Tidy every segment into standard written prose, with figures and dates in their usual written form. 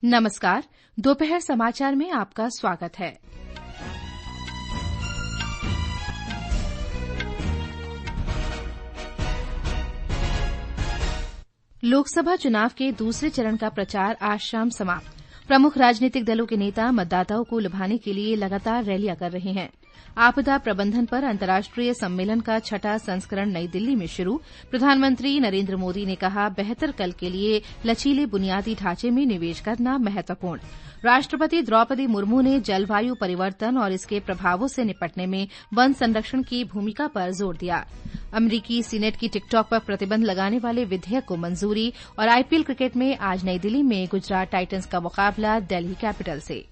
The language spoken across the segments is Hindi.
नमस्कार। दोपहर समाचार में आपका स्वागत है। लोकसभा चुनाव के दूसरे चरण का प्रचार आज शाम समाप्त। प्रमुख राजनीतिक दलों के नेता मतदाताओं को लुभाने के लिए लगातार रैलियां कर रहे हैं। आपदा प्रबंधन पर अंतर्राष्ट्रीय सम्मेलन का छठा संस्करण नई दिल्ली में शुरू। प्रधानमंत्री नरेंद्र मोदी ने कहा, बेहतर कल के लिए लचीले बुनियादी ढांचे में निवेश करना महत्वपूर्ण। राष्ट्रपति द्रौपदी मुर्मू ने जलवायु परिवर्तन और इसके प्रभावों से निपटने में वन संरक्षण की भूमिका पर जोर दिया। अमरीकी सीनेट की टिकटॉक पर प्रतिबंध लगाने वाले विधेयक को मंजूरी। और आईपीएल क्रिकेट में आज नई दिल्ली में गुजरात टाइटंस का मुकाबला दिल्ली कैपिटल से।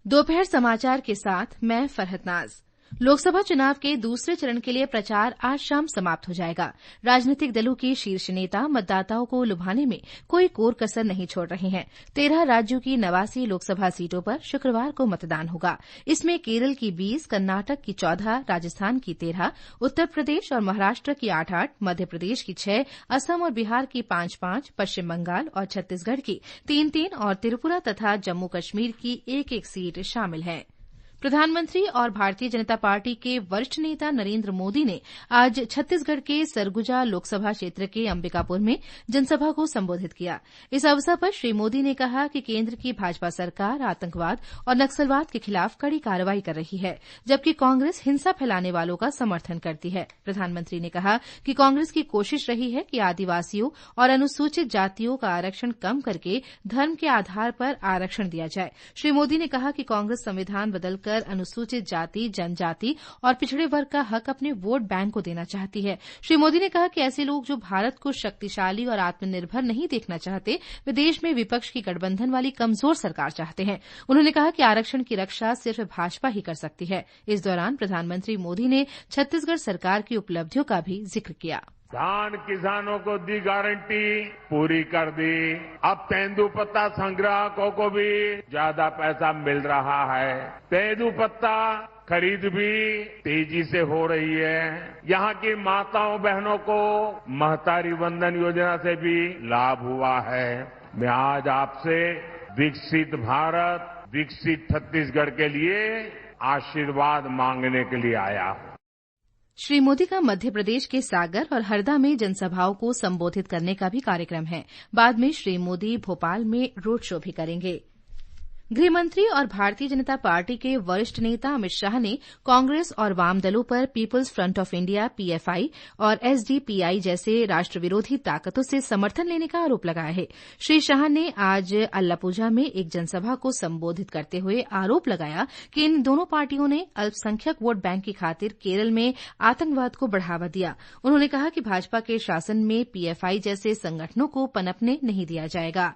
दोपहर समाचार के साथ मैं फरहत नाज। लोकसभा चुनाव के दूसरे चरण के लिए प्रचार आज शाम समाप्त हो जाएगा। राजनीतिक दलों के शीर्ष नेता मतदाताओं को लुभाने में कोई कोर कसर नहीं छोड़ रहे हैं। 13 राज्यों की 89 लोकसभा सीटों पर शुक्रवार को मतदान होगा। इसमें केरल की 20, कर्नाटक की 14, राजस्थान की 13, उत्तर प्रदेश और महाराष्ट्र की 8-8, मध्य प्रदेश की 6, असम और बिहार की 5-5, पश्चिम बंगाल और छत्तीसगढ़ की 3-3 और त्रिपुरा तथा जम्मू कश्मीर की 1-1 सीट शामिल है। प्रधानमंत्री और भारतीय जनता पार्टी के वरिष्ठ नेता नरेंद्र मोदी ने आज छत्तीसगढ़ के सरगुजा लोकसभा क्षेत्र के अंबिकापुर में जनसभा को संबोधित किया। इस अवसर पर श्री मोदी ने कहा कि केंद्र की भाजपा सरकार आतंकवाद और नक्सलवाद के खिलाफ कड़ी कार्रवाई कर रही है, जबकि कांग्रेस हिंसा फैलाने वालों का समर्थन करती है। प्रधानमंत्री ने कहा कि कांग्रेस की कोशिश रही है कि आदिवासियों और अनुसूचित जातियों का आरक्षण कम करके धर्म के आधार पर आरक्षण दिया जाए। श्री मोदी ने कहा कि कांग्रेस संविधान बदलकर अनुसूचित जाति, जनजाति और पिछड़े वर्ग का हक अपने वोट बैंक को देना चाहती है। श्री मोदी ने कहा कि ऐसे लोग जो भारत को शक्तिशाली और आत्मनिर्भर नहीं देखना चाहते, वे देश में विपक्ष की गठबंधन वाली कमजोर सरकार चाहते हैं। उन्होंने कहा कि आरक्षण की रक्षा सिर्फ भाजपा ही कर सकती है। इस दौरान प्रधानमंत्री मोदी ने छत्तीसगढ़ सरकार की उपलब्धियों का भी जिक्र किया। धान किसानों को दी गारंटी पूरी कर दी। अब तेंदुपत्ता संग्राहकों को भी ज्यादा पैसा मिल रहा है। तेंदुपत्ता खरीद भी तेजी से हो रही है। यहाँ की माताओं बहनों को महतारी वंदन योजना से भी लाभ हुआ है। मैं आज आपसे विकसित भारत, विकसित छत्तीसगढ़ के लिए आशीर्वाद मांगने के लिए आया हूं। श्री मोदी का मध्य प्रदेश के सागर और हरदा में जनसभाओं को संबोधित करने का भी कार्यक्रम है। बाद में श्री मोदी भोपाल में रोड शो भी करेंगे। गृहमंत्री और भारतीय जनता पार्टी के वरिष्ठ नेता अमित शाह ने कांग्रेस और वाम दलों पर people's front of India PFI और एसडीपीआई जैसे राष्ट्र विरोधी ताकतों से समर्थन लेने का आरोप लगाया है। श्री शाह ने आज अल्लापुझा में एक जनसभा को संबोधित करते हुए आरोप लगाया कि इन दोनों पार्टियों ने अल्पसंख्यक वोट बैंक की खातिर केरल में आतंकवाद को बढ़ावा दिया। उन्होंने कहा कि भाजपा के शासन में पीएफआई जैसे संगठनों को पनपने नहीं दिया जाएगा।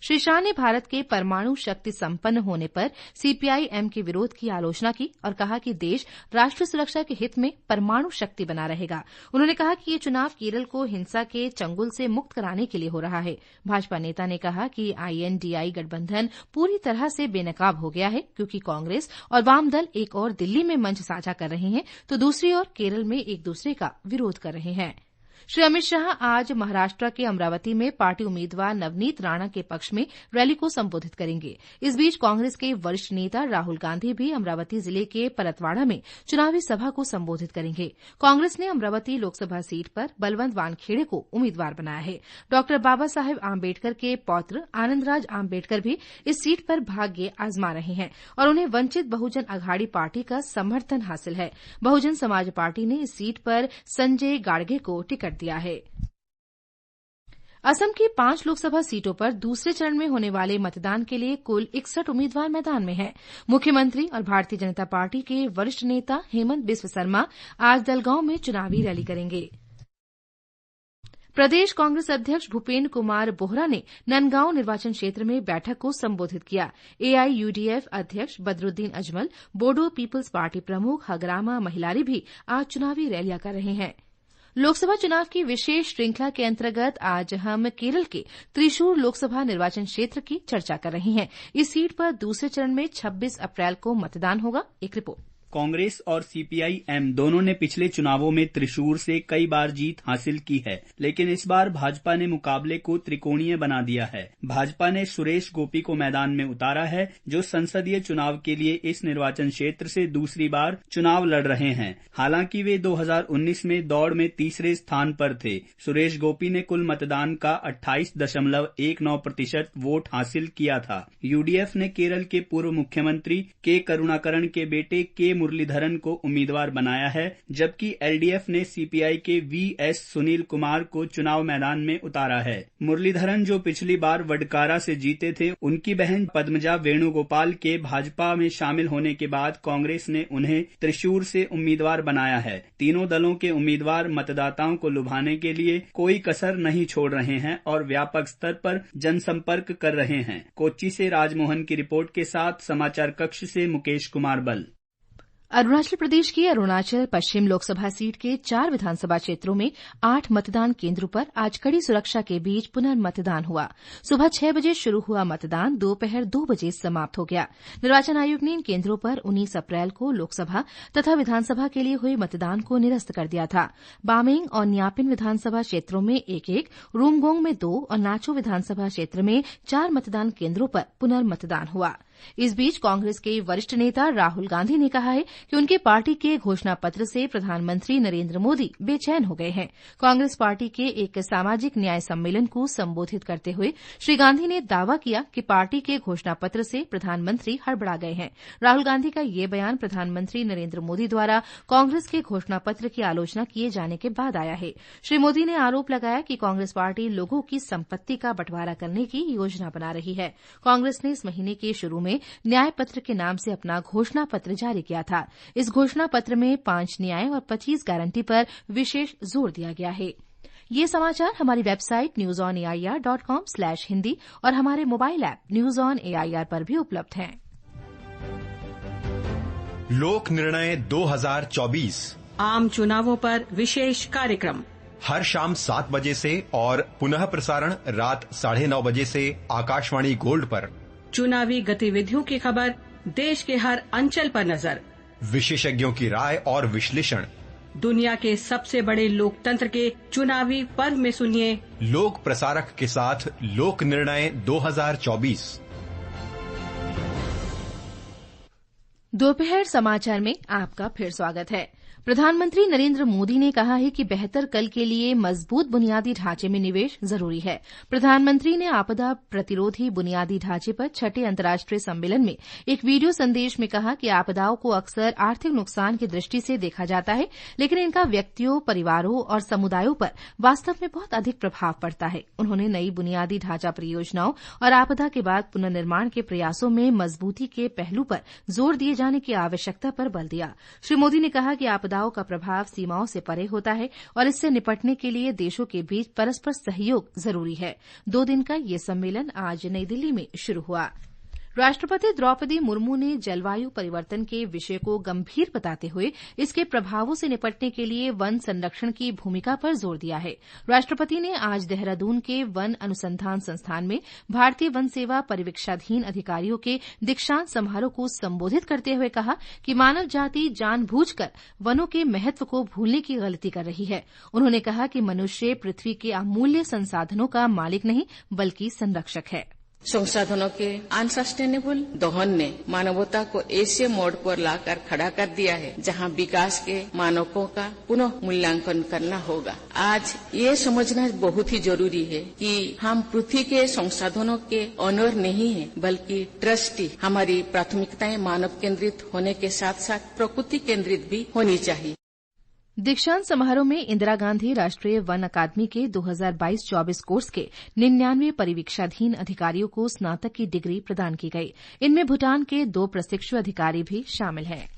श्री शाह ने भारत के परमाणु शक्ति संपन्न होने पर सीपीआई-एम के विरोध की आलोचना की और कहा कि देश राष्ट्र सुरक्षा के हित में परमाणु शक्ति बना रहेगा। उन्होंने कहा कि ये चुनाव केरल को हिंसा के चंगुल से मुक्त कराने के लिए हो रहा है। भाजपा नेता ने कहा कि आईएनडीआई गठबंधन पूरी तरह से बेनकाब हो गया है, क्योंकि कांग्रेस और वाम दल एक ओर दिल्ली में मंच साझा कर रहे हैं तो दूसरी ओर केरल में एक दूसरे का विरोध कर रहे हैं। श्री अमित शाह आज महाराष्ट्र के अमरावती में पार्टी उम्मीदवार नवनीत राणा के पक्ष में रैली को संबोधित करेंगे। इस बीच कांग्रेस के वरिष्ठ नेता राहुल गांधी भी अमरावती जिले के परतवाड़ा में चुनावी सभा को संबोधित करेंगे। कांग्रेस ने अमरावती लोकसभा सीट पर बलवंत वानखेड़े को उम्मीदवार बनाया है। डॉ बाबा साहेब आम्बेडकर के पौत्र आनंदराज आम्बेडकर भी इस सीट पर भाग्य आजमा रहे हैं और उन्हें वंचित बहुजन अघाड़ी पार्टी का समर्थन हासिल है। बहुजन समाज पार्टी ने इस सीट पर संजय गाड़गे को टिकट दिया है। असम की 5 लोकसभा सीटों पर दूसरे चरण में होने वाले मतदान के लिए कुल 61 उम्मीदवार मैदान में हैं। मुख्यमंत्री और भारतीय जनता पार्टी के वरिष्ठ नेता हेमंत बिस्व शर्मा आज दलगांव में चुनावी रैली करेंगे। प्रदेश कांग्रेस अध्यक्ष भूपेन्द्र कुमार बोहरा ने नंदगांव निर्वाचन क्षेत्र में बैठक को संबोधित किया। एआईयूडीएफ अध्यक्ष बदरुद्दीन अजमल, बोडो पीपुल्स पार्टी प्रमुख हगरामा महिलारी भी आज चुनावी रैलियां कर रहे हैं। लोकसभा चुनाव की विशेष श्रृंखला के अंतर्गत आज हम केरल के त्रिशूर लोकसभा निर्वाचन क्षेत्र की चर्चा कर रहे हैं। इस सीट पर दूसरे चरण में 26 अप्रैल को मतदान होगा। एक रिपोर्ट। कांग्रेस और सीपीआई-एम दोनों ने पिछले चुनावों में त्रिशूर से कई बार जीत हासिल की है, लेकिन इस बार भाजपा ने मुकाबले को त्रिकोणीय बना दिया है। भाजपा ने सुरेश गोपी को मैदान में उतारा है, जो संसदीय चुनाव के लिए इस निर्वाचन क्षेत्र से दूसरी बार चुनाव लड़ रहे हैं। हालांकि वे 2019 में दौड़ में तीसरे स्थान पर थे। सुरेश गोपी ने कुल मतदान का 28.19% वोट हासिल किया था। यूडीएफ ने केरल के पूर्व मुख्यमंत्री के करुणाकरण के बेटे के मुरलीधरन को उम्मीदवार बनाया है, जबकि एलडीएफ ने सीपीआई के वीएस सुनील कुमार को चुनाव मैदान में उतारा है। मुरलीधरन, जो पिछली बार वडकारा से जीते थे, उनकी बहन पद्मजा वेणुगोपाल के भाजपा में शामिल होने के बाद कांग्रेस ने उन्हें त्रिशूर से उम्मीदवार बनाया है। तीनों दलों के उम्मीदवार मतदाताओं को लुभाने के लिए कोई कसर नहीं छोड़ रहे हैं और व्यापक स्तर पर जनसंपर्क कर रहे हैं। कोच्चि से राजमोहन की रिपोर्ट के साथ समाचार कक्ष से मुकेश कुमार बल। अरुणाचल प्रदेश की अरुणाचल पश्चिम लोकसभा सीट के 4 विधानसभा क्षेत्रों में 8 मतदान केन्द्रों पर आज कड़ी सुरक्षा के बीच पुनर्मतदान हुआ। सुबह 6 बजे शुरू हुआ मतदान दोपहर 2 बजे समाप्त हो गया। निर्वाचन आयोग ने इन केन्द्रों पर 19 अप्रैल को लोकसभा तथा विधानसभा के लिए हुए मतदान को निरस्त कर दिया था। बामेंग और न्यापिन विधानसभा क्षेत्रों में 1-1, रूमगोंग में 2 और नाचो विधानसभा क्षेत्र में 4 मतदान केन्द्रों पर पुनर्मतदान हुआ। इस बीच कांग्रेस के वरिष्ठ नेता राहुल गांधी ने कहा है कि उनकी पार्टी के घोषणा पत्र से प्रधानमंत्री नरेंद्र मोदी बेचैन हो गए हैं। कांग्रेस पार्टी के एक सामाजिक न्याय सम्मेलन को संबोधित करते हुए श्री गांधी ने दावा किया कि पार्टी के घोषणा पत्र से प्रधानमंत्री हड़बड़ा गए हैं। राहुल गांधी का ये बयान प्रधानमंत्री नरेंद्र मोदी द्वारा कांग्रेस के घोषणा पत्र की आलोचना किए जाने के बाद आया है। श्री मोदी ने आरोप लगाया कि कांग्रेस पार्टी लोगों की संपत्ति का बंटवारा करने की योजना बना रही है। कांग्रेस ने इस महीने के शुरू में न्याय पत्र के नाम से अपना घोषणा पत्र जारी किया था। इस घोषणा पत्र में 5 न्याय और 25 गारंटी पर विशेष जोर दिया गया है। ये समाचार हमारी वेबसाइट newsonair.com/hindi और हमारे mobile app news on AIR पर भी उपलब्ध हैं। लोक निर्णय 2024 आम चुनावों पर विशेष कार्यक्रम हर शाम 7 बजे से और पुनः प्रसारण रात 9:30 बजे से आकाशवाणी गोल्ड पर। चुनावी गतिविधियों की खबर, देश के हर अंचल पर नजर, विशेषज्ञों की राय और विश्लेषण। दुनिया के सबसे बड़े लोकतंत्र के चुनावी पर्व में सुनिए लोक प्रसारक के साथ लोक निर्णय 2024। दोपहर समाचार में आपका फिर स्वागत है। प्रधानमंत्री नरेंद्र मोदी ने कहा है कि बेहतर कल के लिए मजबूत बुनियादी ढांचे में निवेश जरूरी है। प्रधानमंत्री ने आपदा प्रतिरोधी बुनियादी ढांचे पर 6ठे अंतर्राष्ट्रीय सम्मेलन में एक वीडियो संदेश में कहा कि आपदाओं को अक्सर आर्थिक नुकसान की दृष्टि से देखा जाता है, लेकिन इनका व्यक्तियों, परिवारों और समुदायों पर वास्तव में बहुत अधिक प्रभाव पड़ता है। उन्होंने नई बुनियादी ढांचा परियोजनाओं और आपदा के बाद पुनर्निर्माण के प्रयासों में मजबूती के पहलू पर जोर दिए जाने की आवश्यकता पर बल दिया। श्री मोदी ने कहा कि आपदाओं का प्रभाव सीमाओं से परे होता है और इससे निपटने के लिए देशों के बीच परस्पर सहयोग जरूरी है। 2 दिन का ये सम्मेलन आज नई दिल्ली में शुरू हुआ। राष्ट्रपति द्रौपदी मुर्मू ने जलवायु परिवर्तन के विषय को गंभीर बताते हुए इसके प्रभावों से निपटने के लिए वन संरक्षण की भूमिका पर जोर दिया है। राष्ट्रपति ने आज देहरादून के वन अनुसंधान संस्थान में भारतीय वन सेवा परिवीक्षाधीन अधिकारियों के दीक्षांत समारोह को संबोधित करते हुए कहा कि मानव जाति जानबूझकर वनों के महत्व को भूलने की गलती कर रही है। उन्होंने कहा कि मनुष्य पृथ्वी के अमूल्य संसाधनों का मालिक नहीं बल्कि संरक्षक है। संसाधनों के अनसस्टेनेबल दोहन ने मानवता को ऐसे मोड़ पर लाकर खड़ा कर दिया है जहां विकास के मानकों का पुनः मूल्यांकन करना होगा। आज ये समझना बहुत ही जरूरी है कि हम पृथ्वी के संसाधनों के ऑनर नहीं है बल्कि ट्रस्टी। हमारी प्राथमिकताएं मानव केंद्रित होने के साथ साथ प्रकृति केंद्रित भी होनी चाहिए। दीक्षांत समारोह में इंदिरा गांधी राष्ट्रीय वन अकादमी के 2022-24 कोर्स के 99 परिवीक्षाधीन अधिकारियों को स्नातक की डिग्री प्रदान की गई। इनमें भूटान के 2 प्रशिक्षु अधिकारी भी शामिल हैं।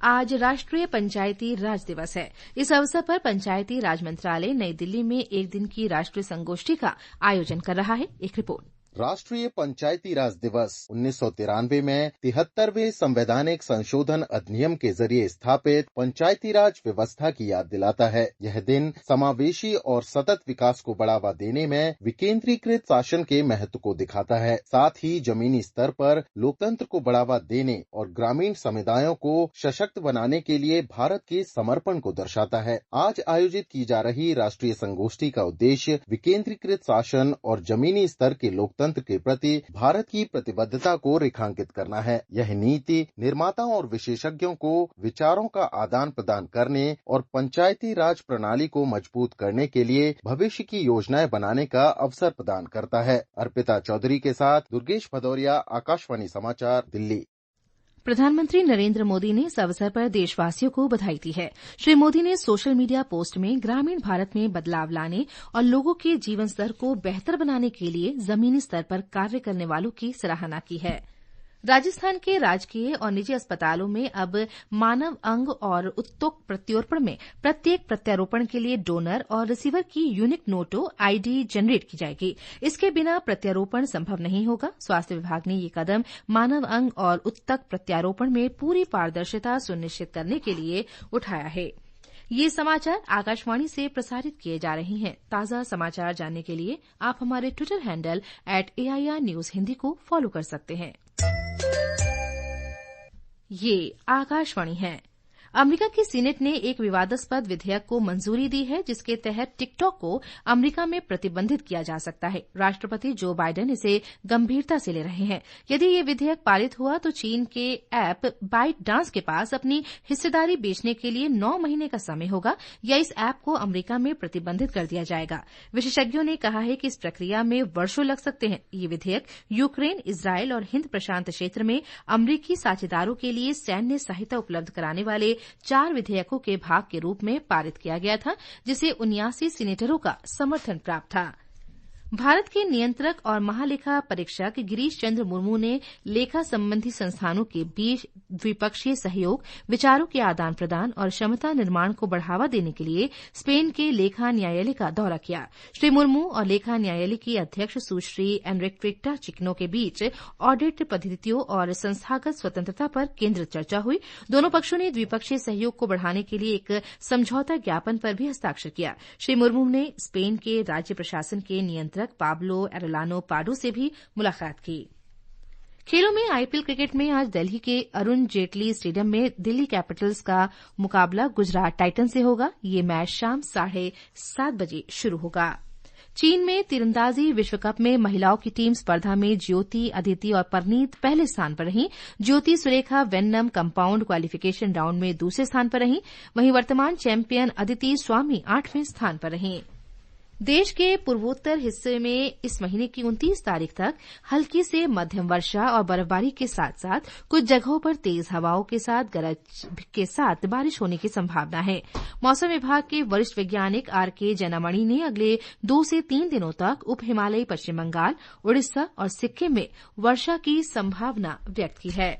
आज राष्ट्रीय पंचायती राज दिवस है। इस अवसर पर पंचायती राज मंत्रालय नई दिल्ली में 1 दिन की राष्ट्रीय संगोष्ठी का आयोजन कर रहा है। एक रिपोर्ट। राष्ट्रीय पंचायती राज दिवस 1993 में 73वें संवैधानिक संशोधन अधिनियम के जरिए स्थापित पंचायती राज व्यवस्था की याद दिलाता है। यह दिन समावेशी और सतत विकास को बढ़ावा देने में विकेंद्रीकृत शासन के महत्व को दिखाता है। साथ ही जमीनी स्तर पर लोकतंत्र को बढ़ावा देने और ग्रामीण समुदायों को सशक्त बनाने के लिए भारत के समर्पण को दर्शाता है। आज आयोजित की जा रही राष्ट्रीय संगोष्ठी का उद्देश्य विकेंद्रीकृत शासन और जमीनी स्तर के लोकतंत्र के प्रति भारत की प्रतिबद्धता को रेखांकित करना है। यह नीति निर्माताओं और विशेषज्ञों को विचारों का आदान प्रदान करने और पंचायती राज प्रणाली को मजबूत करने के लिए भविष्य की योजनाएं बनाने का अवसर प्रदान करता है। अर्पिता चौधरी के साथ दुर्गेश भदौरिया, आकाशवाणी समाचार, दिल्ली। प्रधानमंत्री नरेंद्र मोदी ने इस अवसर पर देशवासियों को बधाई दी है। श्री मोदी ने सोशल मीडिया पोस्ट में ग्रामीण भारत में बदलाव लाने और लोगों के जीवन स्तर को बेहतर बनाने के लिए जमीनी स्तर पर कार्य करने वालों की सराहना की है। राजस्थान के राजकीय और निजी अस्पतालों में अब मानव अंग और उत्तक प्रत्यारोपण में प्रत्येक प्रत्यारोपण के लिए डोनर और रिसीवर की यूनिक नोटो आईडी जनरेट की जाएगी। इसके बिना प्रत्यारोपण संभव नहीं होगा। स्वास्थ्य विभाग ने ये कदम मानव अंग और उत्तक प्रत्यारोपण में पूरी पारदर्शिता सुनिश्चित करने के लिए उठाया है। ये समाचार आकाशवाणी से प्रसारित किए जा रहे हैं। ताजा समाचार जानने के लिए आप हमारे Twitter handle @AIR News Hindi को फॉलो कर सकते हैं। ये आकाशवाणी है। अमेरिका की सीनेट ने एक विवादास्पद विधेयक को मंजूरी दी है, जिसके तहत टिकटॉक को अमेरिका में प्रतिबंधित किया जा सकता है। राष्ट्रपति जो बाइडेन इसे गंभीरता से ले रहे हैं। यदि ये विधेयक पारित हुआ तो चीन के ऐप बाइट डांस के पास अपनी हिस्सेदारी बेचने के लिए 9 महीने का समय होगा या इस ऐप को अमेरिका में प्रतिबंधित कर दिया जाएगा। विशेषज्ञों ने कहा है कि इस प्रक्रिया में वर्षों लग सकते हैं। ये विधेयक यूक्रेन, इजरायल और हिंद प्रशांत क्षेत्र में अमेरिकी साझेदारों के लिए सैन्य सहायता उपलब्ध कराने वाले 4 विधेयकों के भाग के रूप में पारित किया गया था, जिसे 79 सीनेटरों का समर्थन प्राप्त था। भारत के नियंत्रक और महालेखा परीक्षक गिरीश चंद्र मुर्मू ने लेखा संबंधी संस्थानों के बीच द्विपक्षीय सहयोग, विचारों के आदान प्रदान और क्षमता निर्माण को बढ़ावा देने के लिए स्पेन के लेखा न्यायालय का दौरा किया। श्री मुर्मू और लेखा न्यायालय की अध्यक्ष सुश्री एनरिक्विटा चिकनो के बीच ऑडिट पद्धतियों और संस्थागत स्वतंत्रता पर केंद्रित चर्चा हुई। दोनों पक्षों ने द्विपक्षीय सहयोग को बढ़ाने के लिए एक समझौता ज्ञापन पर भी हस्ताक्षर किया। श्री मुर्मू ने स्पेन के राज्य प्रशासन के नियंत्रक पाब्लो एरोलानो पाडो से भी मुलाकात की। खेलों में आईपीएल क्रिकेट में आज दिल्ली के अरुण जेटली स्टेडियम में दिल्ली कैपिटल्स का मुकाबला गुजरात टाइटन से होगा। ये मैच शाम 7:30 बजे शुरू होगा। चीन में तीरंदाजी विश्व कप में महिलाओं की टीम स्पर्धा में ज्योति, अदिति और परनीत पहले स्थान पर रहीं। Jyothi Surekha Vennam compound qualification round में दूसरे स्थान पर रहीं। वहीं वर्तमान चैंपियन अदिति स्वामी 8वें स्थान पर रहीं। देश के पूर्वोत्तर हिस्से में इस महीने की 29 तारीख तक हल्की से मध्यम वर्षा और बर्फबारी के साथ साथ कुछ जगहों पर तेज हवाओं के साथ गरज के साथ बारिश होने की संभावना है। मौसम विभाग के वरिष्ठ वैज्ञानिक आरके जनामणि ने अगले 2 से 3 दिनों तक उप हिमालयी पश्चिम बंगाल, उड़ीसा और सिक्किम में वर्षा की संभावना व्यक्त की है।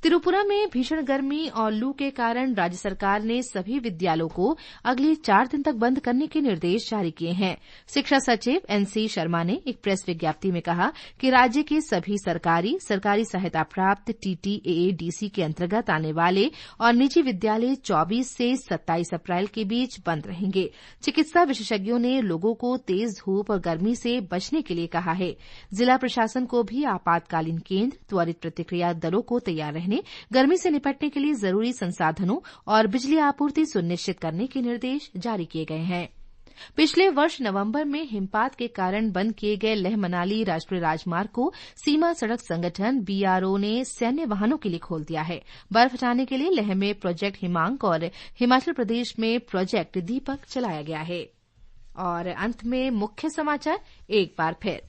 त्रिपुरा में भीषण गर्मी और लू के कारण राज्य सरकार ने सभी विद्यालयों को अगले 4 दिन तक बंद करने के निर्देश जारी किए हैं। शिक्षा सचिव एनसी शर्मा ने एक प्रेस विज्ञप्ति में कहा कि राज्य के सभी सरकारी सहायता प्राप्त टीटीएडीसी के अंतर्गत आने वाले और निजी विद्यालय 24 से 27 अप्रैल के बीच बंद रहेंगे। चिकित्सा विशेषज्ञों ने लोगों को तेज धूप और गर्मी से बचने के लिए कहा है। जिला प्रशासन को भी आपातकालीन केंद्र, त्वरित प्रतिक्रिया दलों को तैयार रहने, गर्मी से निपटने के लिए जरूरी संसाधनों और बिजली आपूर्ति सुनिश्चित करने के निर्देश जारी किए गए हैं। पिछले वर्ष नवंबर में हिमपात के कारण बंद किए गए लेह मनाली राष्ट्रीय राजमार्ग को सीमा सड़क संगठन बीआरओ ने सैन्य वाहनों के लिए खोल दिया है। बर्फ हटाने के लिए लेह में प्रोजेक्ट हिमांक और हिमाचल प्रदेश में प्रोजेक्ट दीपक चलाया गया है। और अंत में मुख्य समाचार एक बार फिर।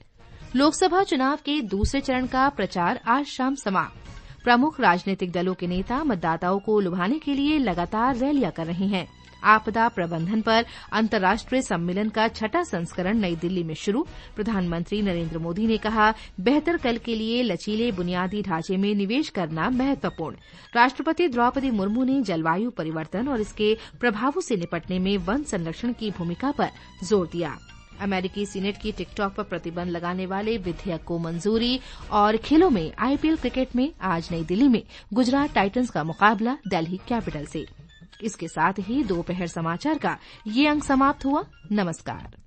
लोकसभा चुनाव के दूसरे चरण का प्रचार आज शाम समाप्त। प्रमुख राजनीतिक दलों के नेता मतदाताओं को लुभाने के लिए लगातार रैलियां कर रहे हैं। आपदा प्रबंधन पर अंतर्राष्ट्रीय सम्मेलन का 6वां संस्करण नई दिल्ली में शुरू। प्रधानमंत्री नरेंद्र मोदी ने कहा, बेहतर कल के लिए लचीले बुनियादी ढांचे में निवेश करना महत्वपूर्ण। राष्ट्रपति द्रौपदी मुर्मू ने जलवायु परिवर्तन और इसके प्रभावों से निपटने में वन संरक्षण की भूमिका पर जोर दिया। अमेरिकी सीनेट की टिकटॉक पर प्रतिबंध लगाने वाले विधेयक को मंजूरी। और खेलों में आईपीएल क्रिकेट में आज नई दिल्ली में गुजरात टाइटंस का मुकाबला दिल्ली कैपिटल से। इसके साथ ही दोपहर समाचार का ये अंक समाप्त हुआ। नमस्कार।